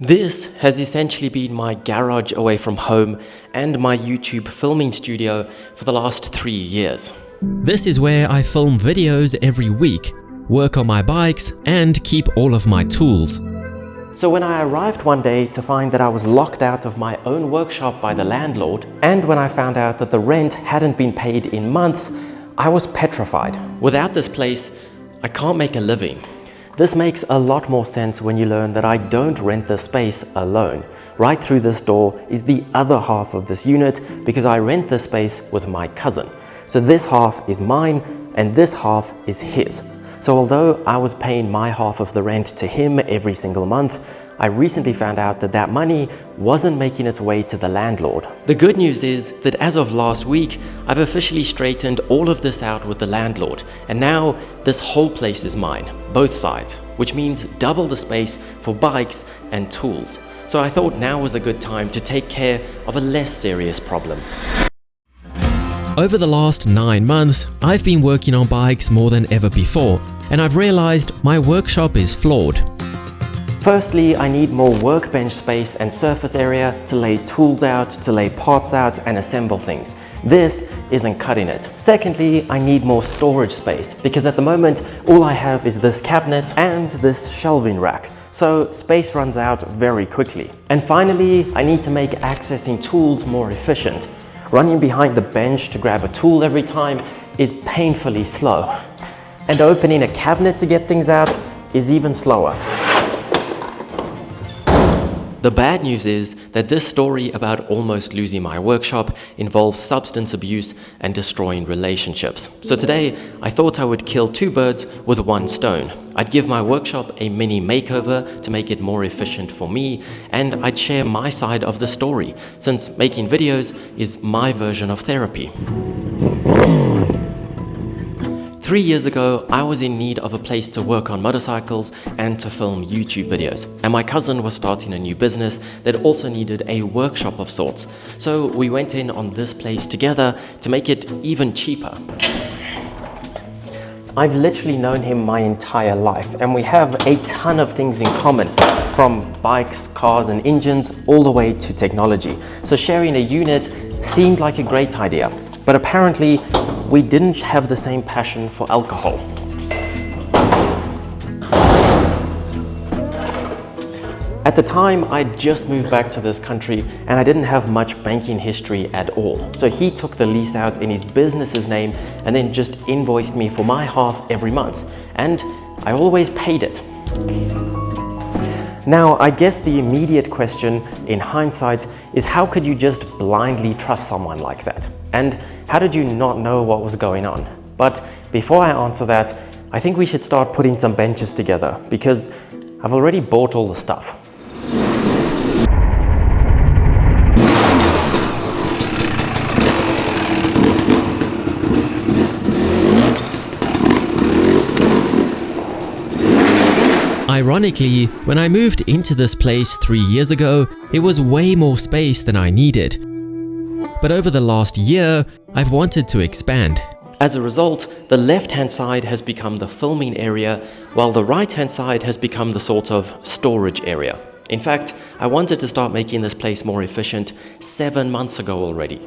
This has essentially been my garage away from home and my YouTube filming studio for the last 3 years. This is where I film videos every week, work on my bikes, and keep all of my tools. So when I arrived one day to find that I was locked out of my own workshop by the landlord, and when I found out that the rent hadn't been paid in months, I was petrified. Without this place, I can't make a living. This makes a lot more sense when you learn that I don't rent the space alone. Right through this door is the other half of this unit because I rent the space with my cousin. So this half is mine and this half is his. So although I was paying my half of the rent to him every single month, I recently found out that that money wasn't making its way to the landlord. The good news is that as of last week, I've officially straightened all of this out with the landlord, and now this whole place is mine, both sides, which means double the space for bikes and tools. So I thought now was a good time to take care of a less serious problem. Over the last 9 months, I've been working on bikes more than ever before, and I've realized my workshop is flawed. Firstly, I need more workbench space and surface area to lay tools out, to lay parts out and assemble things. This isn't cutting it. Secondly, I need more storage space because at the moment, all I have is this cabinet and this shelving rack. So space runs out very quickly. And finally, I need to make accessing tools more efficient. Running behind the bench to grab a tool every time is painfully slow. And opening a cabinet to get things out is even slower. The bad news is that this story about almost losing my workshop involves substance abuse and destroying relationships. So today, I thought I would kill 2 birds with 1 stone. I'd give my workshop a mini makeover to make it more efficient for me, and I'd share my side of the story, since making videos is my version of therapy. 3 years ago, I was in need of a place to work on motorcycles and to film YouTube videos. And my cousin was starting a new business that also needed a workshop of sorts. So we went in on this place together to make it even cheaper. I've literally known him my entire life, and we have a ton of things in common, from bikes, cars, and engines, all the way to technology. So sharing a unit seemed like a great idea. But apparently, we didn't have the same passion for alcohol. At the time, I'd just moved back to this country and I didn't have much banking history at all. So he took the lease out in his business's name and then just invoiced me for my half every month. And I always paid it. Now, I guess the immediate question in hindsight is how could you just blindly trust someone like that? And how did you not know what was going on? But before I answer that, I think we should start putting some benches together because I've already bought all the stuff. Ironically, when I moved into this place 3 years ago, it was way more space than I needed. But over the last year, I've wanted to expand. As a result, the left-hand side has become the filming area, while the right-hand side has become the sort of storage area. In fact, I wanted to start making this place more efficient 7 months ago already.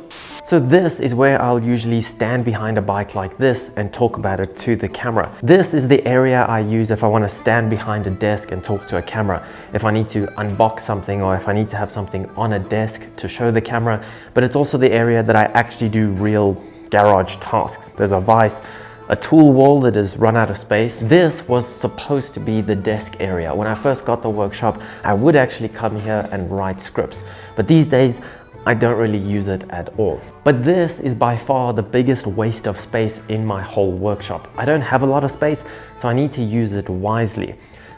So this is where I'll usually stand behind a bike like this and talk about it to the camera. This is the area I use if I want to stand behind a desk and talk to a camera, if I need to unbox something or if I need to have something on a desk to show the camera. But it's also the area that I actually do real garage tasks. There's a vise, a tool wall that has run out of space. This was supposed to be the desk area. When I first got the workshop, I would actually come here and write scripts. But these days, I don't really use it at all. But this is by far the biggest waste of space in my whole workshop. I don't have a lot of space, so I need to use it wisely.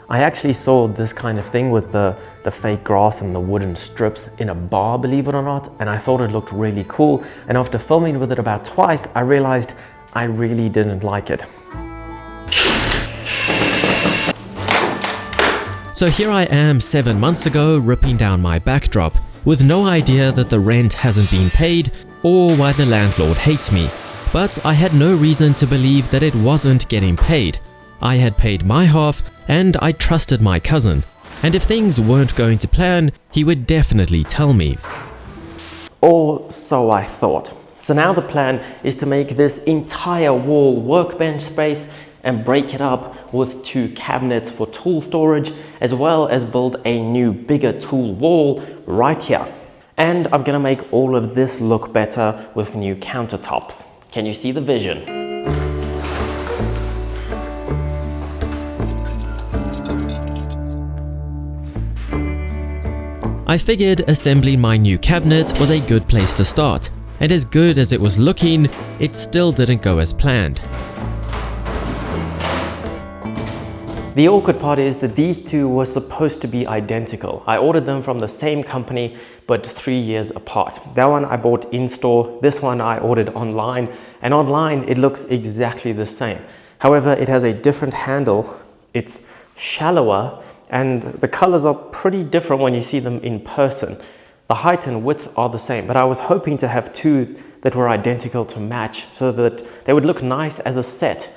I actually saw this kind of thing with the fake grass and the wooden strips in a bar, believe it or not, and I thought it looked really cool. And after filming with it about twice, I realized I really didn't like it. So here I am 7 months ago ripping down my backdrop, with no idea that the rent hasn't been paid or why the landlord hates me. But I had no reason to believe that it wasn't getting paid. I had paid my half and I trusted my cousin. and if things weren't going to plan, he would definitely tell me. Or so I thought. So now the plan is to make this entire wall workbench space and break it up with 2 cabinets for tool storage, as well as build a new bigger tool wall right here. And I'm gonna make all of this look better with new countertops. Can you see the vision? I figured assembling my new cabinet was a good place to start, and as good as it was looking, it still didn't go as planned. The awkward part is that these two were supposed to be identical. I ordered them from the same company, but 3 years apart. That one I bought in-store, this one I ordered online, and online it looks exactly the same. However, it has a different handle, it's shallower, and the colors are pretty different when you see them in person. The height and width are the same, but I was hoping to have 2 that were identical to match so that they would look nice as a set.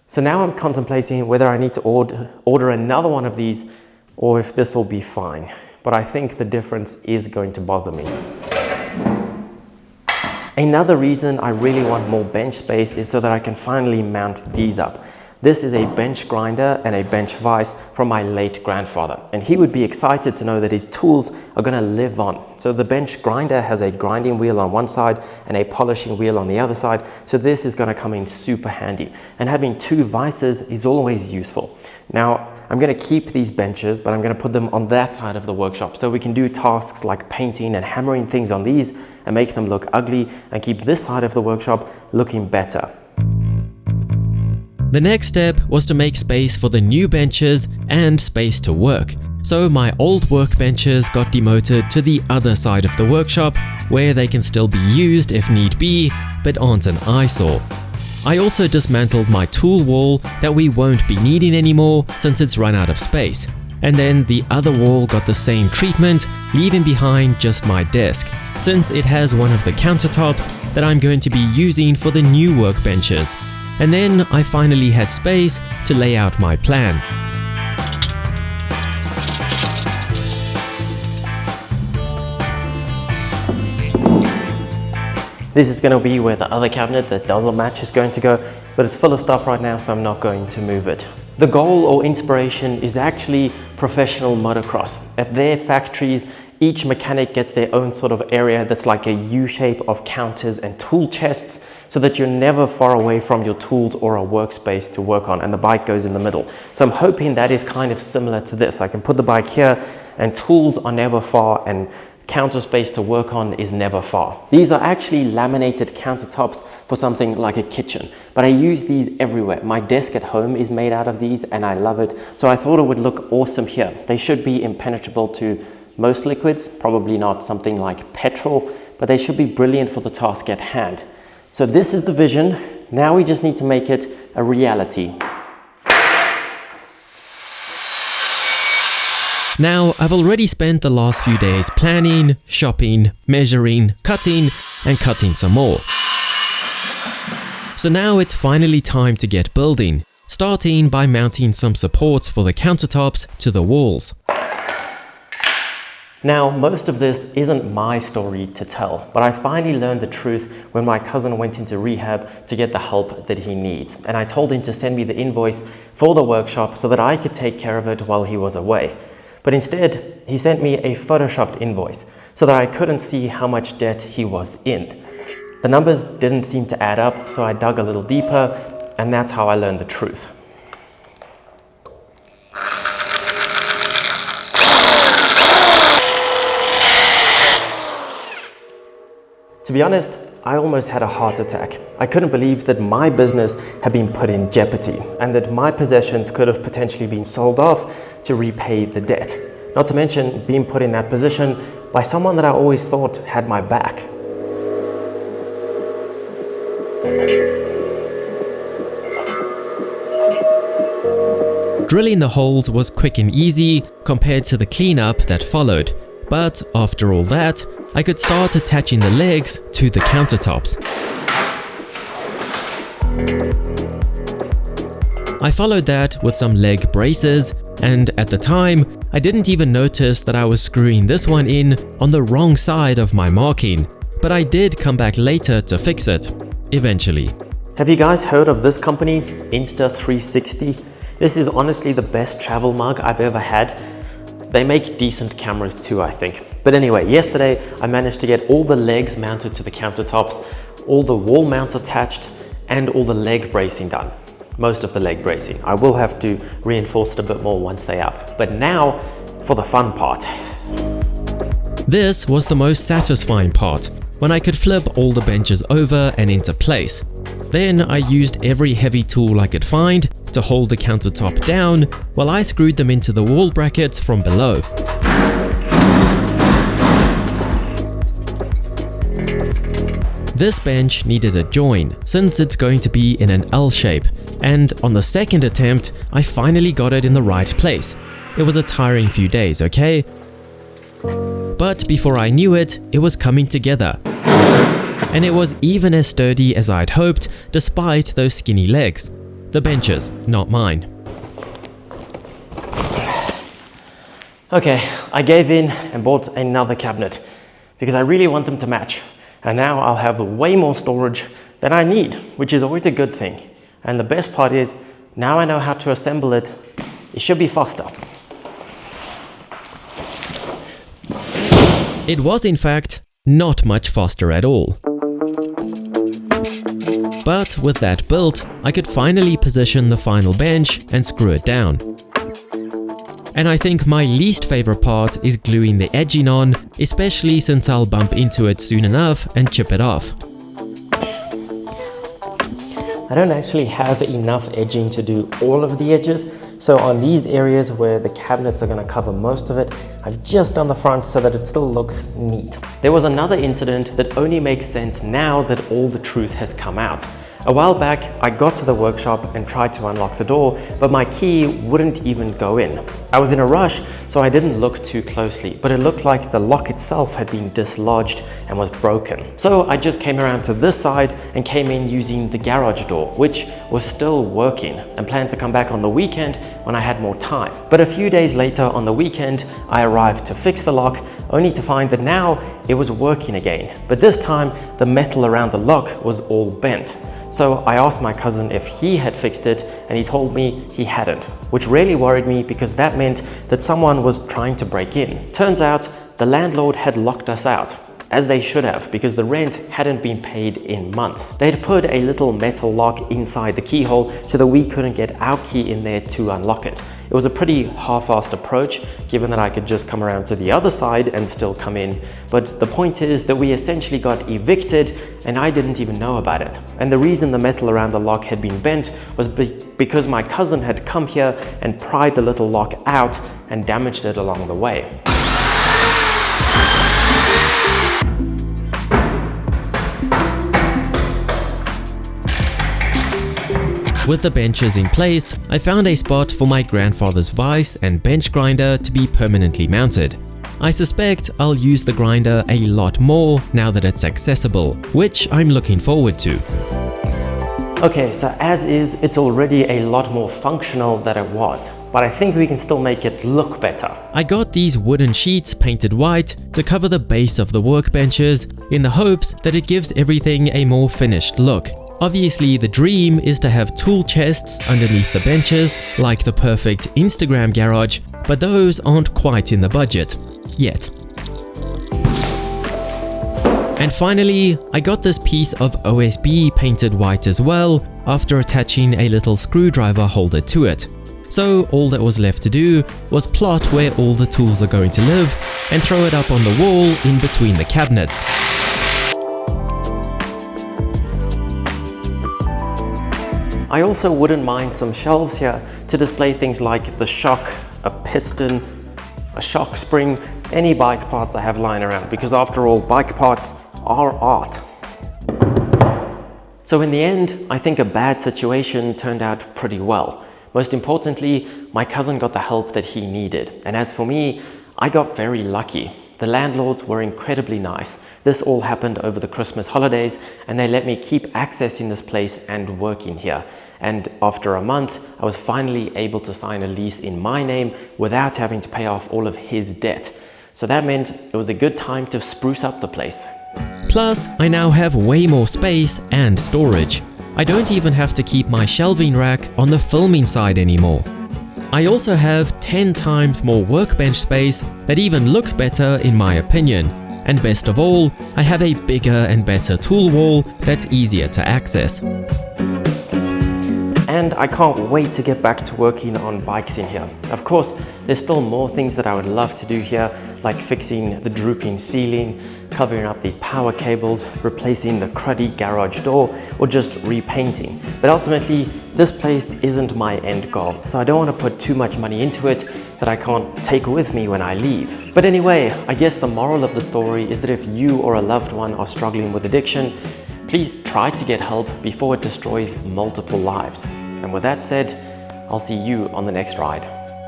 So now I'm contemplating whether I need to order another one of these or if this will be fine. But I think the difference is going to bother me. Another reason I really want more bench space is so that I can finally mount these up. This is a bench grinder and a bench vise from my late grandfather, and he would be excited to know that his tools are going to live on. So the bench grinder has a grinding wheel on one side and a polishing wheel on the other side, so this is going to come in super handy. And having 2 vices is always useful. Now, I'm going to keep these benches, but I'm going to put them on that side of the workshop so we can do tasks like painting and hammering things on these and make them look ugly and keep this side of the workshop looking better. The next step was to make space for the new benches and space to work. So my old workbenches got demoted to the other side of the workshop, where they can still be used if need be, but aren't an eyesore. I also dismantled my tool wall that we won't be needing anymore since it's run out of space. And then the other wall got the same treatment, leaving behind just my desk, since it has one of the countertops that I'm going to be using for the new workbenches. And then I finally had space to lay out my plan. This is going to be where the other cabinet that doesn't match is going to go, but it's full of stuff right now, so I'm not going to move it. The goal or inspiration is actually professional motocross. At their factories, each mechanic gets their own sort of area that's like a U shape of counters and tool chests, so that you're never far away from your tools or a workspace to work on, and the bike goes in the middle. So I'm hoping that is kind of similar to this. I can put the bike here and tools are never far and counter space to work on is never far. These are actually laminated countertops for something like a kitchen, but I use these everywhere. My desk at home is made out of these and I love it. So I thought it would look awesome here. They should be impenetrable to most liquids, probably not something like petrol, but they should be brilliant for the task at hand. So this is the vision. Now we just need to make it a reality. Now, I've already spent the last few days planning, shopping, measuring, cutting, and cutting some more. So now it's finally time to get building, starting by mounting some supports for the countertops to the walls. Now, most of this isn't my story to tell, but I finally learned the truth when my cousin went into rehab to get the help that he needs. And I told him to send me the invoice for the workshop so that I could take care of it while he was away. But instead, he sent me a photoshopped invoice so that I couldn't see how much debt he was in. The numbers didn't seem to add up, so I dug a little deeper, and that's how I learned the truth. To be honest, I almost had a heart attack. I couldn't believe that my business had been put in jeopardy and that my possessions could have potentially been sold off to repay the debt. Not to mention being put in that position by someone that I always thought had my back. Drilling the holes was quick and easy compared to the cleanup that followed, but after all that, I could start attaching the legs to the countertops. I followed that with some leg braces, and at the time, I didn't even notice that I was screwing this one in on the wrong side of my marking, but I did come back later to fix it, eventually. Have you guys heard of this company, Insta360? This is honestly the best travel mug I've ever had. They make decent cameras too, I think. But anyway, yesterday I managed to get all the legs mounted to the countertops, all the wall mounts attached, and all the leg bracing done. Most of the leg bracing. I will have to reinforce it a bit more once they're up. But now for the fun part. This was the most satisfying part, when I could flip all the benches over and into place. Then I used every heavy tool I could find to hold the countertop down while I screwed them into the wall brackets from below. This bench needed a join since it's going to be in an L shape, and on the second attempt I finally got it in the right place. It was a tiring few days, okay? But before I knew it, it was coming together. And it was even as sturdy as I'd hoped, despite those skinny legs. The benches, not mine. Okay, I gave in and bought another cabinet because I really want them to match. And now I'll have way more storage than I need, which is always a good thing. And the best part is, now I know how to assemble it. It should be faster. It was in fact not much faster at all. But with that built, I could finally position the final bench and screw it down. And I think my least favorite part is gluing the edging on, especially since I'll bump into it soon enough and chip it off. I don't actually have enough edging to do all of the edges, so on these areas where the cabinets are going to cover most of it, I've just done the front so that it still looks neat. There was another incident that only makes sense now that all the truth has come out. A while back, I got to the workshop and tried to unlock the door, but my key wouldn't even go in. I was in a rush, so I didn't look too closely, but it looked like the lock itself had been dislodged and was broken. So I just came around to this side and came in using the garage door, which was still working, and planned to come back on the weekend when I had more time. But a few days later on the weekend, I arrived to fix the lock, only to find that now it was working again. But this time, the metal around the lock was all bent. So I asked my cousin if he had fixed it, and he told me he hadn't, which really worried me because that meant that someone was trying to break in. Turns out the landlord had locked us out, as they should have, because the rent hadn't been paid in months. They'd put a little metal lock inside the keyhole so that we couldn't get our key in there to unlock it. It was a pretty half-assed approach, given that I could just come around to the other side and still come in. But the point is that we essentially got evicted and I didn't even know about it. And the reason the metal around the lock had been bent was because my cousin had come here and pried the little lock out and damaged it along the way. With the benches in place, I found a spot for my grandfather's vise and bench grinder to be permanently mounted. I suspect I'll use the grinder a lot more now that it's accessible, which I'm looking forward to. Okay, so as is, it's already a lot more functional than it was, but I think we can still make it look better. I got these wooden sheets painted white to cover the base of the workbenches in the hopes that it gives everything a more finished look. Obviously, the dream is to have tool chests underneath the benches, like the perfect Instagram garage, but those aren't quite in the budget yet. And finally, I got this piece of OSB painted white as well, after attaching a little screwdriver holder to it. So all that was left to do was plot where all the tools are going to live and throw it up on the wall in between the cabinets. I also wouldn't mind some shelves here to display things like the shock, a piston, a shock spring, any bike parts I have lying around, because after all, bike parts are art. So in the end, I think a bad situation turned out pretty well. Most importantly, my cousin got the help that he needed. And as for me, I got very lucky. The landlords were incredibly nice. This all happened over the Christmas holidays, and they let me keep accessing this place and working here. and after a month, I was finally able to sign a lease in my name without having to pay off all of his debt. So that meant it was a good time to spruce up the place. Plus, I now have way more space and storage. I don't even have to keep my shelving rack on the filming side anymore. I also have 10 times more workbench space that even looks better in my opinion. And best of all, I have a bigger and better tool wall that's easier to access. And I can't wait to get back to working on bikes in here. Of course, there's still more things that I would love to do here, like fixing the drooping ceiling, covering up these power cables, replacing the cruddy garage door, or just repainting. But ultimately, this place isn't my end goal, so I don't want to put too much money into it that I can't take with me when I leave. But anyway, I guess the moral of the story is that if you or a loved one are struggling with addiction, please try to get help before it destroys multiple lives. And with that said, I'll see you on the next ride.